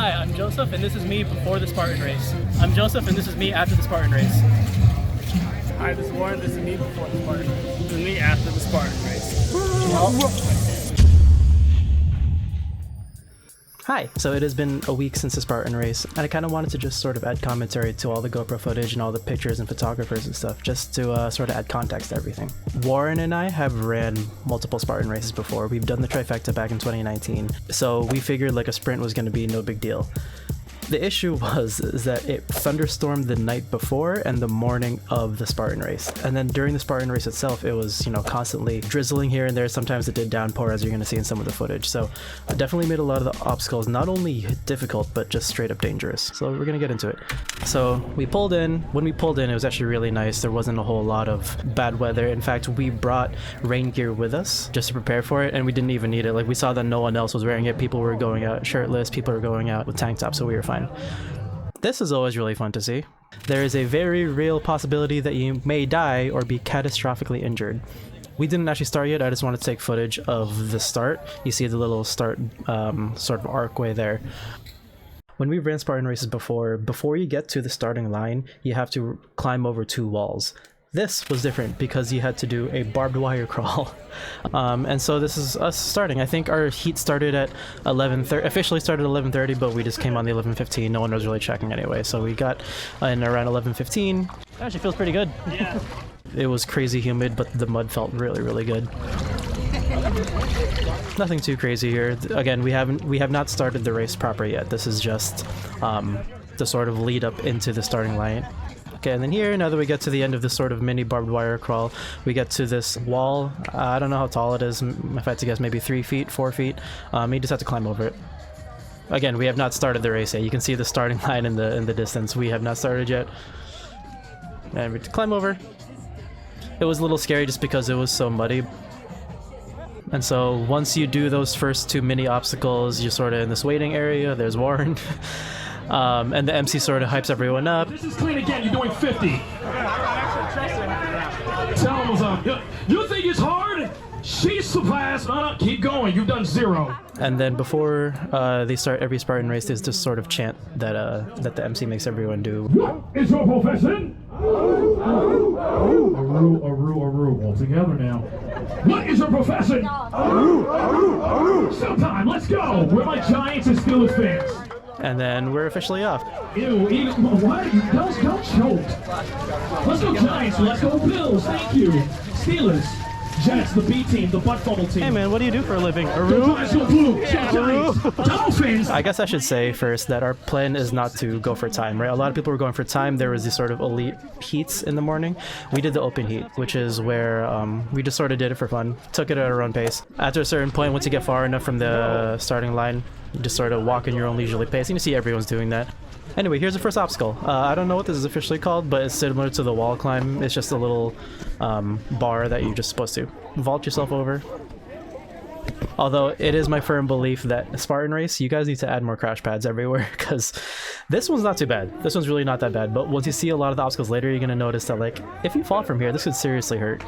Hi, I'm Joseph, and this is me before the Spartan Race. I'm Joseph, and this is me after the Spartan Race. Hi, this is Warren. This is me before the Spartan Race. This is me after the Spartan Race. Hi, so it has been a week since the Spartan Race, and I kind of wanted to just sort of add commentary to all the GoPro footage and all the pictures and photographers and stuff, just to sort of add context to everything. Warren and I have ran multiple Spartan races before. We've done the trifecta back in 2019, so we figured like a sprint was going to be no big deal. The issue is that it thunderstormed the night before and the morning of the Spartan Race. And then during the Spartan Race itself, it was, you know, constantly drizzling here and there. Sometimes it did downpour, as you're going to see in some of the footage. So it definitely made a lot of the obstacles not only difficult, but just straight up dangerous. So we're going to get into it. So we pulled in. When we pulled in, it was actually really nice. There wasn't a whole lot of bad weather. In fact, we brought rain gear with us just to prepare for it, and we didn't even need it. Like, we saw that no one else was wearing it. People were going out shirtless. People were going out with tank tops, so we were fine. This is always really fun to see. There is a very real possibility that you may die or be catastrophically injured. We didn't actually start yet. I just wanted to take footage of the start. You see the little start sort of archway there. When we ran Spartan races before you get to the starting line, you have to climb over 2 walls. This was different because you had to do a barbed wire crawl. And so this is us starting. I think our heat started at 11:30, officially started at 11:30, but we just came on the 11:15. No one was really checking anyway. So we got in around 11:15. Actually feels pretty good. Yeah. It was crazy humid, but the mud felt really, really good. Nothing too crazy here. Again, we have not started the race proper yet. This is just the sort of lead up into the starting line. Okay, and then here, now that we get to the end of this sort of mini barbed wire crawl, we get to this wall. I don't know how tall it is. If I had to guess, maybe 3 feet, 4 feet. You just have to climb over it. Again, we have not started the race yet. You can see the starting line in the distance. We have not started yet. And we climb over. It was a little scary just because it was so muddy. And so once you do those first 2 mini obstacles, you're sort of in this waiting area. There's Warren. And the MC sort of hypes everyone up. This is clean again, you're doing 50. Tell him, you think it's hard? She's surpassed. No, keep going, you've done 0. And then before they start every Spartan race, there's this sort of chant that that the MC makes everyone do. What is your profession? Aru, all together now. What is your profession? Showtime, let's go. We're my Giants and Steelers fans. And then we're officially off. Ew, what? Don't choke. Let's go Giants, let's go Bills, thank you. Steelers, Jets, the B team, the butt fumble team. Hey man, what do you do for a living? Go Giants, go Blue. Giants, Dolphins. I guess I should say first that our plan is not to go for time, right? A lot of people were going for time. There was these sort of elite heats in the morning. We did the open heat, which is where we just sort of did it for fun. Took it at our own pace. After a certain point, once you get far enough from the starting line, you just sort of walk in your own leisurely pace. And you see everyone's doing that. Anyway, here's the first obstacle. I don't know what this is officially called, but it's similar to the wall climb. It's just a little bar that you're just supposed to vault yourself over. Although it is my firm belief that Spartan Race, you guys need to add more crash pads everywhere, because this one's not too bad. This one's really not that bad, but once you see a lot of the obstacles later, you're going to notice that, like, if you fall from here, this could seriously hurt.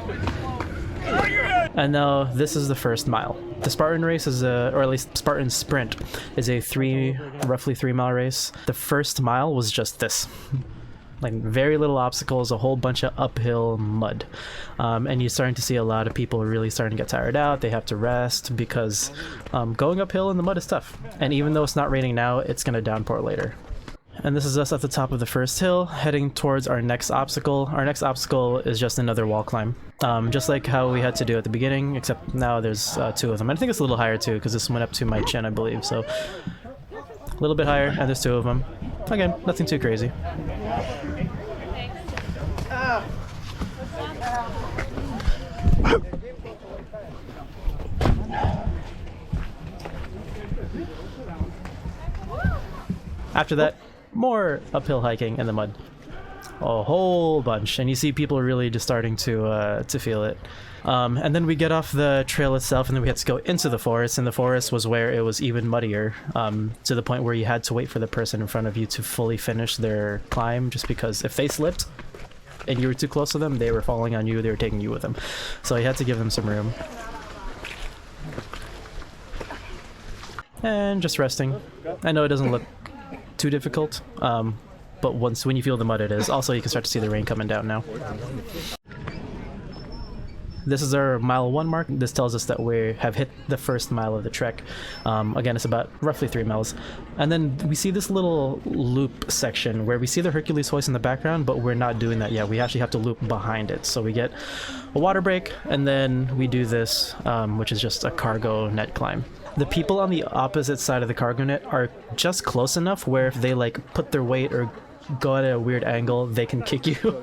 And now this is the first mile. The Spartan race is or at least Spartan sprint is a roughly 3 mile race. The first mile was just this. Like, very little obstacles, a whole bunch of uphill mud. And you're starting to see a lot of people really starting to get tired out. They have to rest because going uphill in the mud is tough. And even though it's not raining now, it's going to downpour later. And this is us at the top of the first hill, heading towards our next obstacle. Our next obstacle is just another wall climb. Just like how we had to do at the beginning, except now there's 2 of them. I think it's a little higher too, because this went up to my chin, I believe. So a little bit higher, and there's 2 of them. Again, nothing too crazy. After that, more uphill hiking in the mud. A whole bunch, and you see people really just starting to feel it. And then we get off the trail itself, and then we had to go into the forest, and the forest was where it was even muddier, to the point where you had to wait for the person in front of you to fully finish their climb, just because if they slipped and you were too close to them, they were falling on you, they were taking you with them. So you had to give them some room. and just resting. I know it doesn't look too difficult, but when you feel the mud, it is. Also, you can start to see the rain coming down now. This is our mile 1 mark. This tells us that we have hit the first mile of the trek. Again, it's about roughly 3 miles. And then we see this little loop section where we see the Hercules hoist in the background, but we're not doing that yet. We actually have to loop behind it. So we get a water break, and then we do this, which is just a cargo net climb. The people on the opposite side of the cargo net are just close enough where if they like put their weight or go at a weird angle, they can kick you.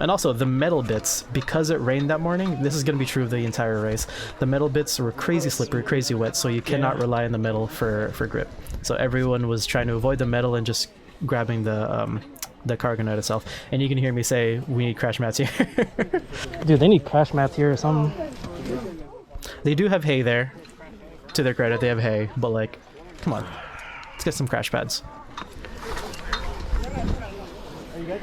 And also, the metal bits, because it rained that morning, this is going to be true of the entire race, the metal bits were crazy slippery, crazy wet, so you cannot rely on the metal for grip. So everyone was trying to avoid the metal and just grabbing the cargo net itself. And you can hear me say, we need crash mats here. Dude, they need crash mats here or something. They do have hay there. To their credit, they have hay, but like, come on. Let's get some crash pads. Are you good?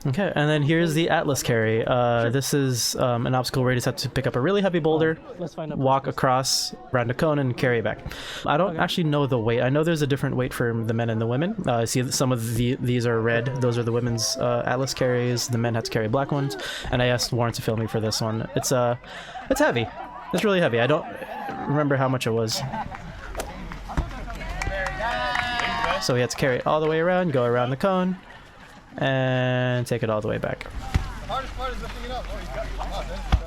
Okay, and then here's the Atlas carry. This is an obstacle where you just have to pick up a really heavy boulder, walk across, around a cone, and carry it back. I don't actually know the weight. I know there's a different weight for the men and the women. I see that some of these are red. Those are the women's Atlas carries. The men had to carry black ones. And I asked Warren to film me for this one. It's heavy. It's really heavy. I don't remember how much it was. So we had to carry it all the way around, go around the cone, and take it all the way back.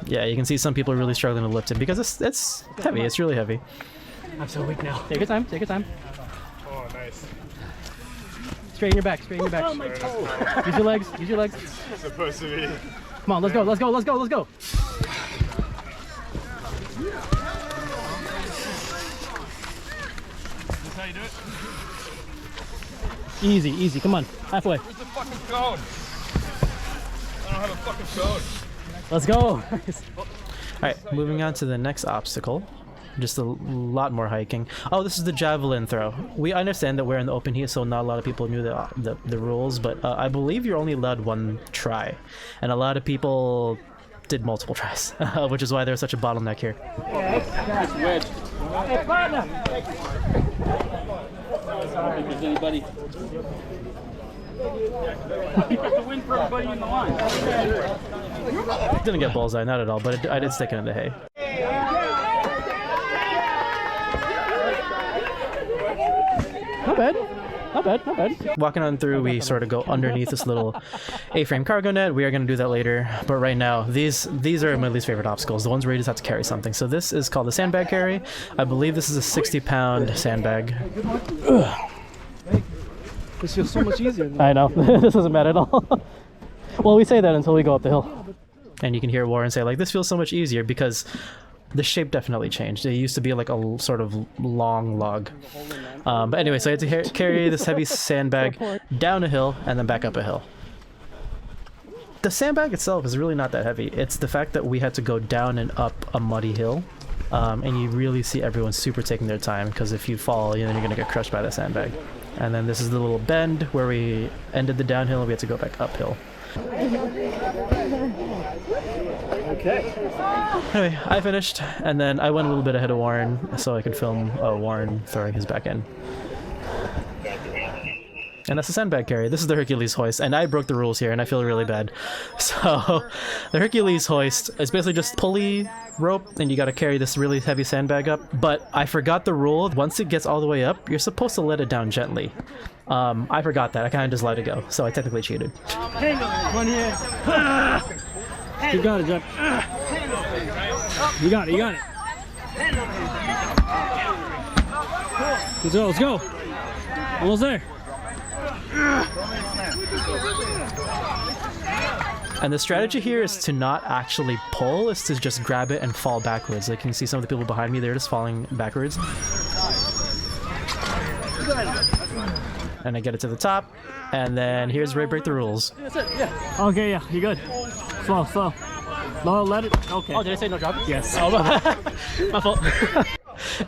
Yeah, you can see some people are really struggling to lift it because it's heavy. It's really heavy. I'm so weak now. Take your time. Take your time. Oh, nice. Straighten your back. Straighten your back. Oh, my toe. Use your legs. Use your legs. It's supposed to be. Come on, let's go. Let's go. Let's go. Let's go. That's how you do it? Easy, easy. Come on. Halfway. Where's the fucking cone? I don't have a fucking cone. Let's go. Alright, moving on to the next obstacle. Just a lot more hiking. Oh, this is the javelin throw. We understand that we're in the open here, so not a lot of people knew the rules, but I believe you're only allowed 1 try. And a lot of people did multiple tries, which is why there's such a bottleneck here. It's wedged. Hey, partner! I don't think there's anybody. You got the win for everybody in the line. Didn't get bullseye, not at all, but I did stick it in the hay. Not bad. Not bad, not bad. Walking on through, we sort of go underneath this little A-frame cargo net. We are going to do that later, but right now, these are my least favorite obstacles, the ones where you just have to carry something. So this is called the sandbag carry. I believe this is a 60-pound sandbag. Ugh. This feels so much easier. I know. This doesn't matter at all. Well, we say that until we go up the hill. And you can hear Warren say, like, this feels so much easier because the shape definitely changed. It used to be like a sort of long log. But anyway, so I had to carry this heavy sandbag down a hill and then back up a hill. The sandbag itself is really not that heavy. It's the fact that we had to go down and up a muddy hill. And you really see everyone super taking their time because if you fall, you're going to get crushed by the sandbag. And then this is the little bend where we ended the downhill and we had to go back uphill. Okay. Anyway, I finished, and then I went a little bit ahead of Warren so I could film Warren throwing his back end. And that's the sandbag carry. This is the Hercules hoist, and I broke the rules here, and I feel really bad. So, the Hercules hoist is basically just pulley rope, and you gotta carry this really heavy sandbag up. But I forgot the rule. Once it gets all the way up, you're supposed to let it down gently. I forgot that. I kind of just let it go, so I technically cheated. One here. You got it, Jack. You got it, you got it. Let's go, let's go. Almost there. And the strategy here is to not actually pull, is to just grab it and fall backwards. Like you can see some of the people behind me, they're just falling backwards. And I get it to the top, and then here's where I break the rules. That's it, yeah. Okay, yeah, you're good. Slow, slow. No, let it. Okay. Oh, did I say no drop? Yes. Oh, my fault.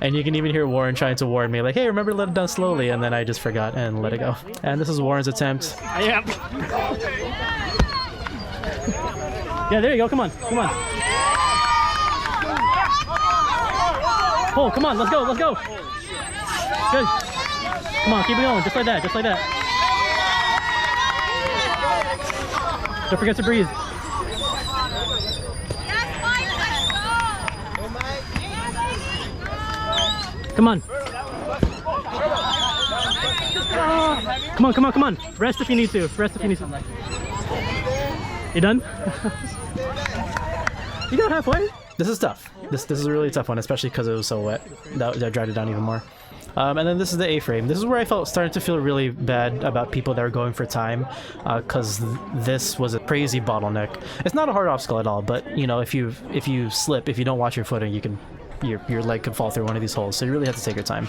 And you can even hear Warren trying to warn me, like, hey, remember to let it down slowly, and then I just forgot and let it go. And this is Warren's attempt. Yeah. Yeah, there you go. Come on. Come on. Pull. Come on. Let's go. Let's go. Good. Come on. Keep it going. Just like that. Just like that. Don't forget to breathe. Come on. Come on, come on, come on. Rest if you need to. Rest if you need to. You done? You got halfway. This is tough. This is a really tough one, especially because it was so wet. That dried it down even more. And then this is the A-frame. This is where I started to feel really bad about people that are going for time, because this was a crazy bottleneck. It's not a hard obstacle at all, but you know, if you slip, if you don't watch your footing, you can your leg could fall through one of these holes. So you really have to take your time.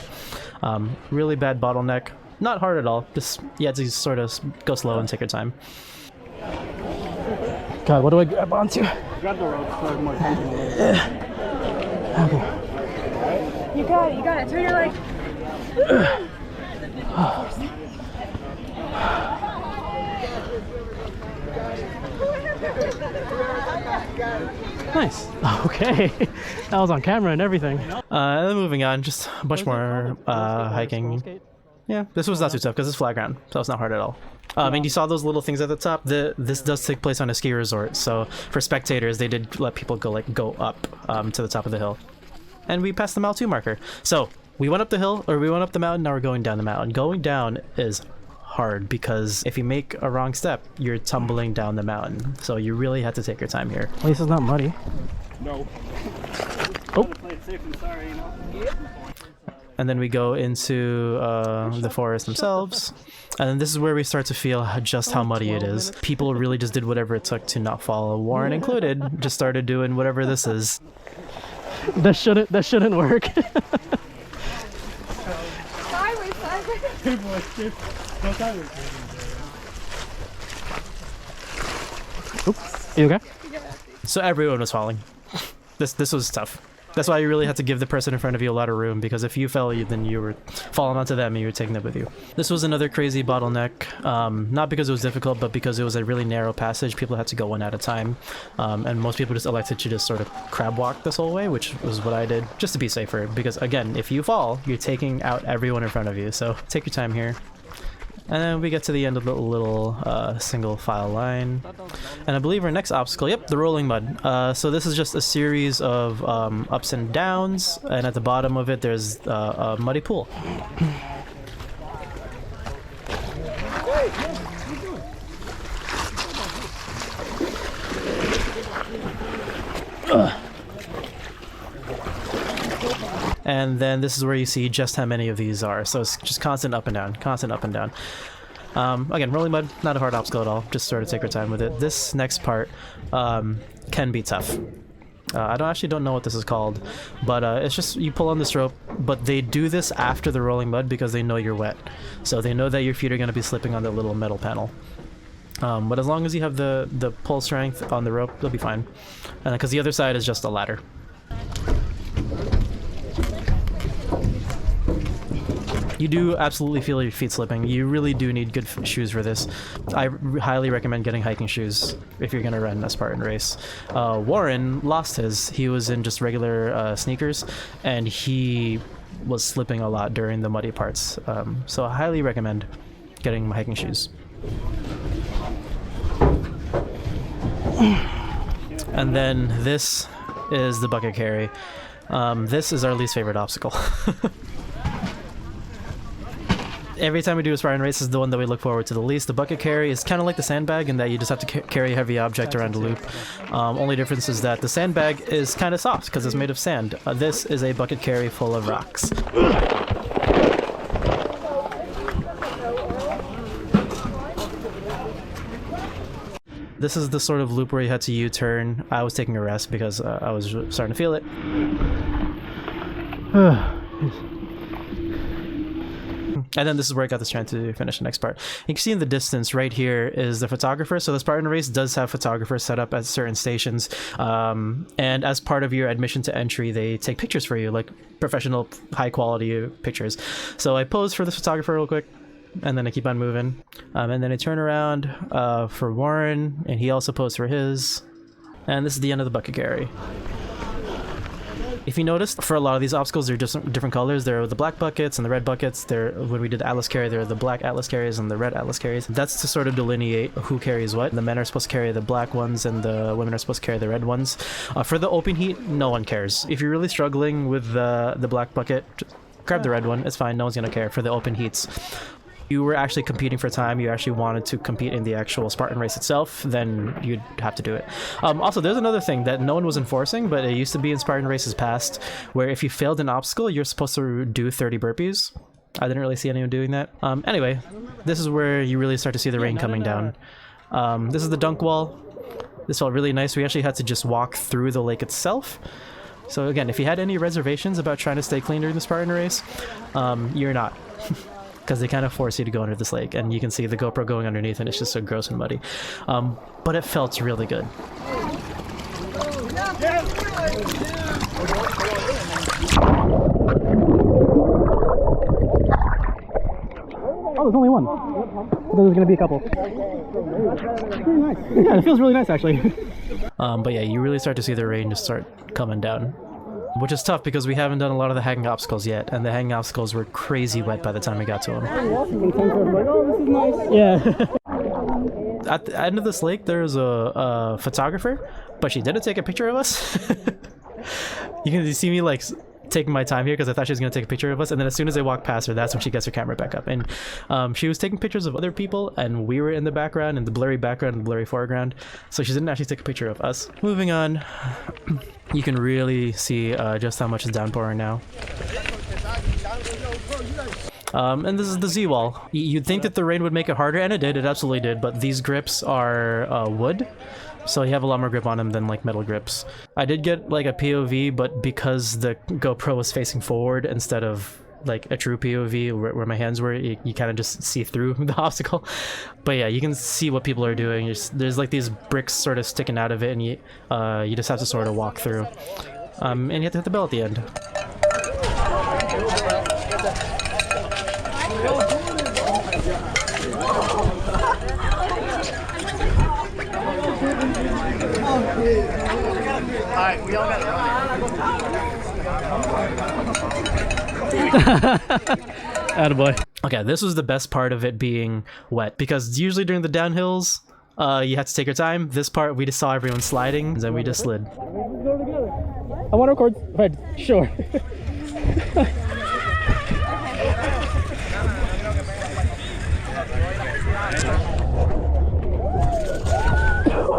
Really bad bottleneck. Not hard at all. Just you have to sort of go slow and take your time. God, what do I grab onto? Grab the rope so more tension. You got it, you got it. Turn your leg. Nice. Okay. That was on camera and everything. And then moving on, just a bunch more hiking. Yeah, this was not too tough because it's flat ground, so it's not hard at all. And you saw those little things at the top. This does take place on a ski resort, so for spectators, they did let people go up to the top of the hill. And we passed the mile 2 marker. So we went up the hill, or we went up the mountain. Now we're going down the mountain. Going down is hard because if you make a wrong step, you're tumbling down the mountain. So you really have to take your time here. At least it's not muddy. No. Oh. Play it safe and sorry, you know. And then we go into the forest themselves. And then this is where we start to feel just how muddy it is. People really just did whatever it took to not fall. Warren included just started doing whatever this is. That shouldn't work. Sideways, sideways. Oops. You okay? So everyone was falling. This was tough. That's why you really had to give the person in front of you a lot of room, because if you fell, then you were falling onto them and you were taking them with you. This was another crazy bottleneck, not because it was difficult, but because it was a really narrow passage. People had to go one at a time, and most people just elected to just sort of crab walk this whole way, which was what I did, just to be safer, because again, if you fall, you're taking out everyone in front of you, so take your time here. And then we get to the end of the little single file line. And I believe our next obstacle, yep, the rolling mud. So this is just a series of ups and downs, and at the bottom of it there's a muddy pool. And then this is where you see just how many of these are. So it's just constant up and down, constant up and down. Again, rolling mud, not a hard obstacle at all. Just sort of take your time with it. This next part can be tough. I actually don't know what this is called, but it's just you pull on this rope, but they do this after the rolling mud because they know you're wet. So they know that your feet are going to be slipping on the little metal panel. But as long as you have the pull strength on the rope, you'll be fine. And because the other side is just a ladder. You do absolutely feel your feet slipping. You really do need good shoes for this. I highly recommend getting hiking shoes if you're going to run a Spartan race. Warren lost his. He was in just regular sneakers, and he was slipping a lot during the muddy parts. So I highly recommend getting hiking shoes. And then this is the bucket carry. This is our least favorite obstacle. Every time we do a Spartan race, this is the one that we look forward to the least. The bucket carry is kind of like the sandbag in that you just have to carry a heavy object around a loop. Only difference is that the sandbag is kind of soft because it's made of sand. This is a bucket carry full of rocks. This is the sort of loop where you had to U-turn. I was taking a rest because I was starting to feel it. And then this is where I got this chance to finish the next part. You can see in the distance right here is the photographer. So the Spartan Race does have photographers set up at certain stations. And as part of your admission to entry, they take pictures for you, like professional, high quality pictures. So I pose for this photographer real quick, and then I keep on moving. And then I turn around for Warren, and he also posed for his. And this is the end of the bucket carry. If you noticed, for a lot of these obstacles, they're just different colors. There are the black buckets and the red buckets. When we did the Atlas carry, there are the black Atlas carries and the red Atlas carries. That's to sort of delineate who carries what. The men are supposed to carry the black ones and the women are supposed to carry the red ones. For the open heat, no one cares. If you're really struggling with the black bucket, grab the red one. It's fine. No one's going to care for the open heats. You were actually competing for time, you actually wanted to compete in the actual Spartan Race itself, then you'd have to do it. Also, there's another thing that no one was enforcing, but it used to be in Spartan Races past, where if you failed an obstacle, you're supposed to do 30 burpees. I didn't really see anyone doing that. Anyway, this is where you really start to see the rain coming down. This is the dunk wall. This felt really nice. We actually had to just walk through the lake itself. So again, if you had any reservations about trying to stay clean during the Spartan Race, you're not. Because they kind of force you to go under this lake, and you can see the GoPro going underneath, and it's just so gross and muddy. But it felt really good. Oh, there's only one. I thought there was going to be a couple. Very nice. Yeah, it feels really nice, actually. But yeah, you really start to see the rain just start coming down. Which is tough because we haven't done a lot of the hanging obstacles yet, and the hanging obstacles were crazy wet by the time we got to them. Yeah. At the end of this lake, there's a photographer, but she didn't take a picture of us. You can see me like taking my time here because I thought she was going to take a picture of us, and then as soon as I walk past her, that's when she gets her camera back up. And she was taking pictures of other people, and we were in the background, in the blurry background and the blurry foreground, so she didn't actually take a picture of us. Moving on, you can really see just how much is downpouring now. And this is the Z-wall. You'd think that the rain would make it harder, and it did, it absolutely did, but these grips are wood. So you have a lot more grip on them than like metal grips. I did get like a POV, but because the GoPro was facing forward instead of like a true POV where my hands were, you kind of just see through the obstacle. But yeah, you can see what people are doing. There's like these bricks sort of sticking out of it, and you just have to sort of walk through. And you have to hit the bell at the end. Alright, we all got Attaboy. Okay, this was the best part of it being wet, because usually during the downhills, you have to take your time. This part, we just saw everyone sliding, and then we just slid. I want to record. Right, sure.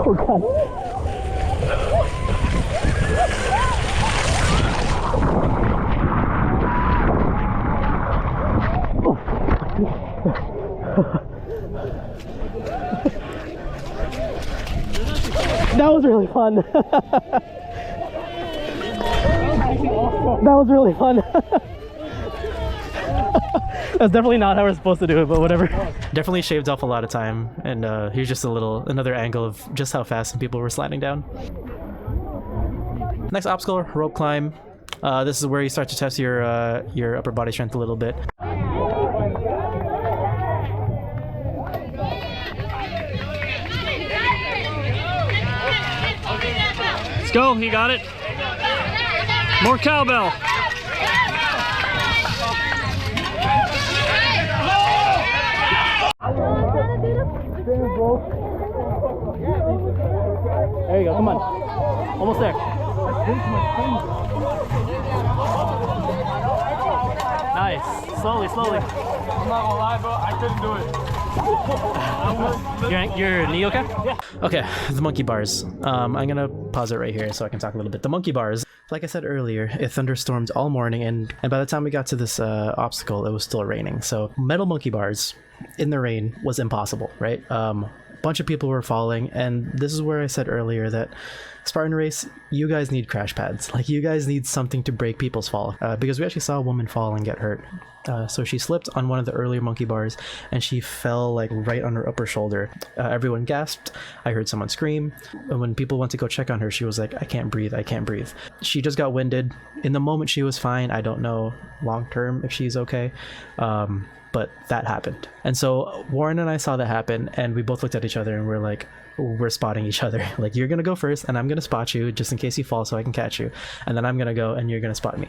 Oh god. That was really fun. That was really fun. That's definitely not how we're supposed to do it, but whatever. Definitely shaved off a lot of time, and here's just another angle of just how fast some people were sliding down. Next obstacle, rope climb. This is where you start to test your upper body strength a little bit. Let's go, you got it. More cowbell. There you go, come on. Almost there. Nice. Slowly, slowly. I'm not gonna lie, bro, I couldn't do it. Your knee okay? Yeah. Okay, the monkey bars. I'm gonna pause it right here so I can talk a little bit. The monkey bars, like I said earlier, it thunderstormed all morning, and by the time we got to this obstacle, it was still raining. So metal monkey bars in the rain was impossible, right? bunch of people were falling, and this is where I said earlier that Spartan Race, you guys need crash pads. Like, you guys need something to break people's fall, because we actually saw a woman fall and get hurt. So she slipped on one of the earlier monkey bars and she fell like right on her upper shoulder. Everyone gasped. I heard someone scream, and when people went to go check on her, she was like, I can't breathe, I can't breathe. She just got winded. In the moment she was fine. I don't know long term if she's okay, but that happened. And so Warren and I saw that happen, and we both looked at each other and we're like, we're spotting each other. Like, you're gonna go first and I'm gonna spot you just in case you fall so I can catch you, and then I'm gonna go and you're gonna spot me.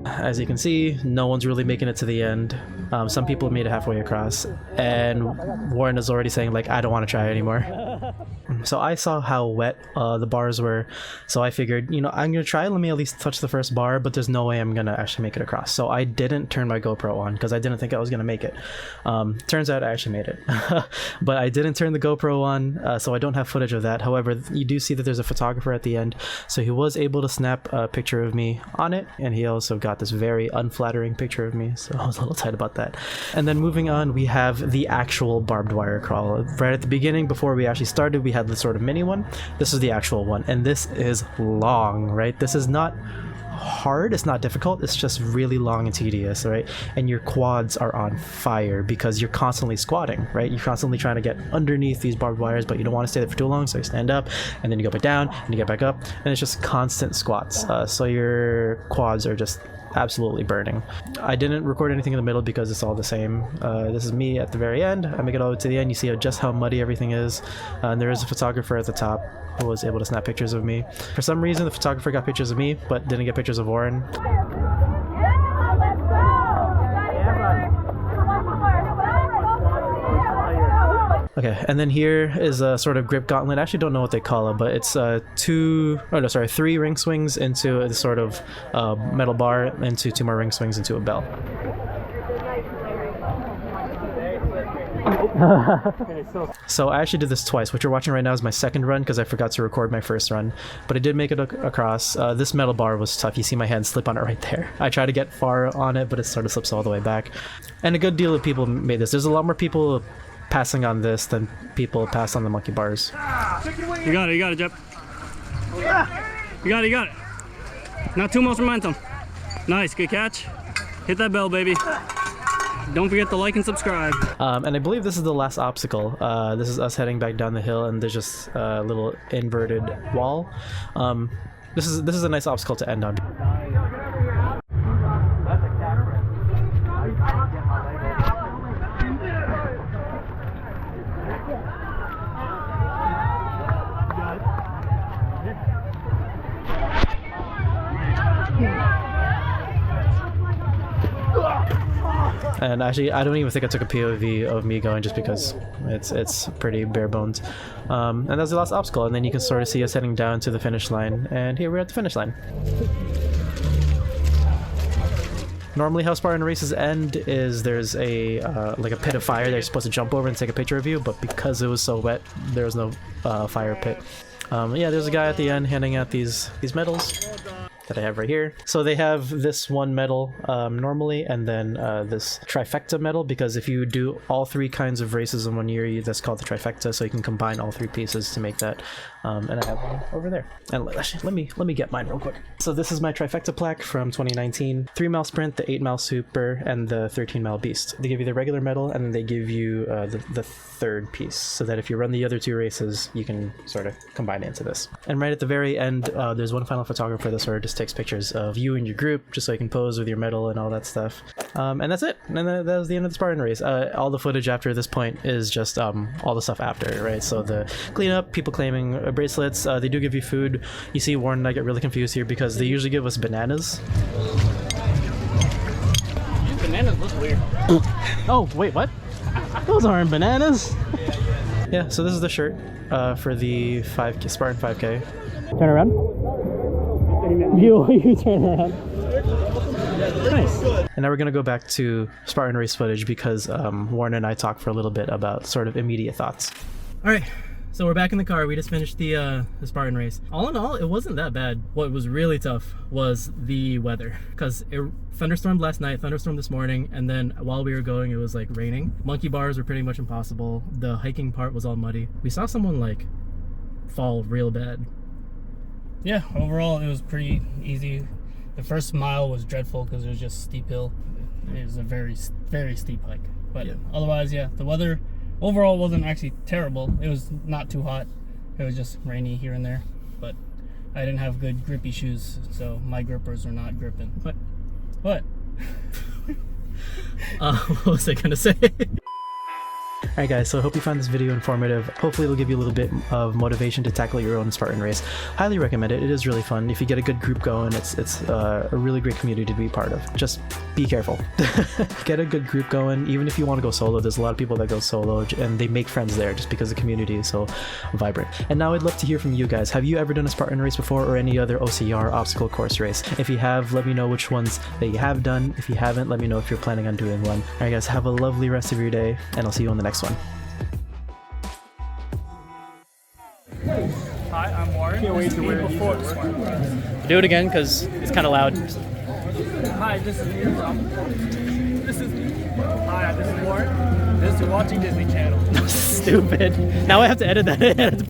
As you can see, no one's really making it to the end. Some people made it halfway across, and Warren is already saying like, I don't want to try anymore. So I saw how wet the bars were, so I figured, you know, I'm gonna try. Let me at least touch the first bar, but there's no way I'm gonna actually make it across. So I didn't turn my GoPro on because I didn't think I was gonna make it. Turns out I actually made it, but I didn't turn the GoPro on, so I don't have footage of that. However, you do see that there's a photographer at the end, so he was able to snap a picture of me on it, and he also got this very unflattering picture of me, so I was a little tight about that. And then moving on, we have the actual barbed wire crawl. Right at the beginning, before we actually started, we had the sort of mini one. This is the actual one, and this is long, right? This is not hard, it's not difficult, it's just really long and tedious, right? And your quads are on fire because you're constantly squatting, right? You're constantly trying to get underneath these barbed wires, but you don't want to stay there for too long, so you stand up and then you go back down and you get back up, and it's just constant squats. So your quads are just absolutely burning. I didn't record anything in the middle because it's all the same. This is me at the very end. I make it all the way to the end. You see just how muddy everything is, and there is a photographer at the top who was able to snap pictures of me. For some reason, the photographer got pictures of me but didn't get pictures of Warren. Okay, and then here is a sort of grip gauntlet. I actually don't know what they call it, but it's 3 ring swings into a sort of metal bar, into 2 more ring swings into a bell. So I actually did this twice. What you're watching right now is my second run because I forgot to record my first run, but I did make it across. This metal bar was tough. You see my hand slip on it right there. I tried to get far on it, but it sort of slips all the way back. And a good deal of people made this. There's a lot more people passing on this than people pass on the monkey bars. You got it, Jep. You got it. Not too much momentum. Nice, good catch. Hit that bell, baby. Don't forget to like and subscribe. And I believe this is the last obstacle. This is us heading back down the hill, and there's just a little inverted wall. This is a nice obstacle to end on. And actually, I don't even think I took a POV of me going, just because it's pretty bare bones. And that's the last obstacle, and then you can sort of see us heading down to the finish line, and here we're at the finish line. Normally how Spartan races end is there's a like a pit of fire they're supposed to jump over and take a picture of you, but because it was so wet, there was no fire pit. Yeah, there's a guy at the end handing out these medals that I have right here. So they have this one medal normally, and then this trifecta medal, because if you do all 3 kinds of races in 1 year, that's called the trifecta, so you can combine all 3 pieces to make that. And I have one over there. And actually, let me get mine real quick. So this is my trifecta plaque from 2019. 3-mile sprint, the 8-mile super, and the 13-mile beast. They give you the regular medal, and then they give you the 3rd piece, so that if you run the other 2 races, you can sort of combine it into this. And right at the very end, there's one final photographer that sort of just takes pictures of you and your group, just so you can pose with your medal and all that stuff. And that's it. And that was the end of the Spartan race. All the footage after this point is just all the stuff after, right? So the cleanup, people claiming bracelets. They do give you food. You see Warren and I get really confused here because they usually give us bananas. Bananas look weird. Oh, wait, what? Those aren't bananas. Yeah, so this is the shirt for the Spartan 5K. Turn around. You turn around. Nice. And now we're gonna go back to Spartan race footage because Warren and I talked for a little bit about sort of immediate thoughts. All right, So we're back in the car. We just finished the Spartan race. All in all, it wasn't that bad. What was really tough was the weather, because it thunderstormed last night, thunderstormed this morning, and then while we were going, it was like raining. Monkey bars were pretty much impossible. The hiking part was all muddy. We saw someone like fall real bad. Yeah, overall it was pretty easy. The first mile was dreadful because it was just steep hill. It was a very, very steep hike. But Yeah. Otherwise, yeah, the weather overall wasn't actually terrible. It was not too hot. It was just rainy here and there. But I didn't have good grippy shoes, so my grippers were not gripping. What? What? What was I gonna say? Alright guys, so I hope you found this video informative. Hopefully it'll give you a little bit of motivation to tackle your own Spartan race. Highly recommend it. It is really fun. If you get a good group going, it's a really great community to be part of. Just be careful. Get a good group going. Even if you want to go solo, there's a lot of people that go solo and they make friends there just because the community is so vibrant. And now I'd love to hear from you guys. Have you ever done a Spartan race before, or any other OCR obstacle course race? If you have, let me know which ones that you have done. If you haven't, let me know if you're planning on doing one. Alright guys, have a lovely rest of your day, and I'll see you on the next one. Hi, I'm Warren. Can't wait to wear it before the Spartan Race. Do it again because it's kind of loud. Hi, this is Hi, this is Warren. This is watching Disney Channel. Stupid. Now I have to edit that in.